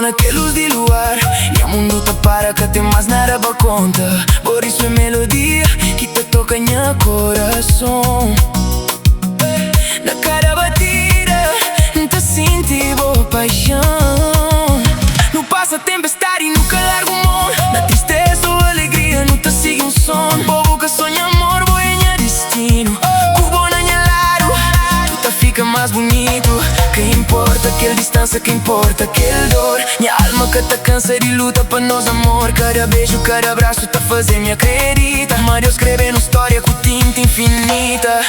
naquele luz de luar e o mundo te para que tem mais nada para conta. Por isso é melodia que te toca em coração. Na cada batida te senti boa paixão. No passa tempestade e nunca largo mão. Na tristeza ou alegria não te sigue um som. Bobo que sonha amor, boa é destino. Cubo na minha lado, tu te fica mais bonito. Que importa aquela distância, que importa aquele dor. Minha alma que te cansa de luta para nós amor. Cada beijo, cada abraço te fazer me acredita. Mas Deus escreve uma história com tinta infinita.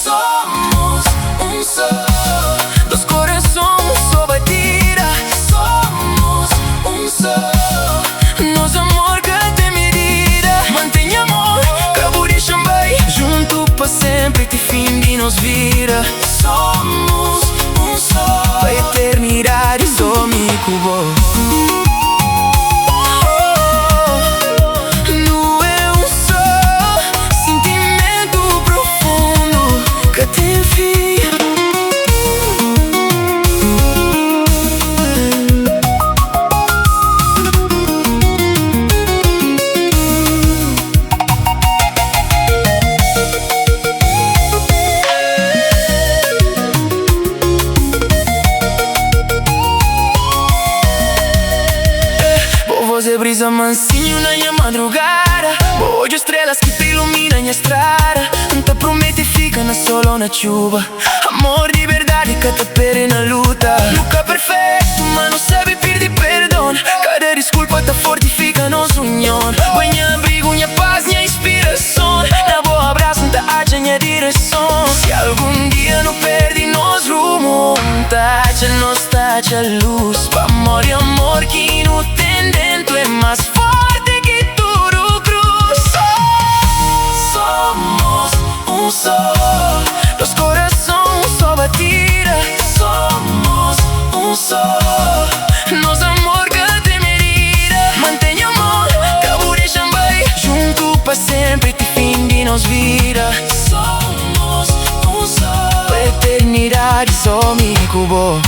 Somos um só, dois corações, só batida. Somos um só, nosso amor que tem medida. Mantenha amor, cabo de chambai, junto para sempre, te fim de nos vira. Somos um só, a eternidade só me cubou. Voz de brisa mansinho na minha madrugada. Boa de estrelas que te ilumina minha estrada. Te promete fica na sol ou na chuva. Amor de verdade que te perde na luta. Nunca perfeito, mas não sabe pedir perdão. Cada desculpa te fortifica nossa união. Minha abrigo, minha paz, minha inspiração. Na boa abraço te acha minha direção. Se algum dia não perde nos rumo, tacha luz. Pa amor e amor que não tem dentro é mais forte que tudo cruz. Somos um só, dois corações, só batida. Somos um só, nosso amor que tem medida. Mantenha amor, cabo de chambai, junto para sempre, te fim de nos vira. Somos um só, a eternidade só me cubou.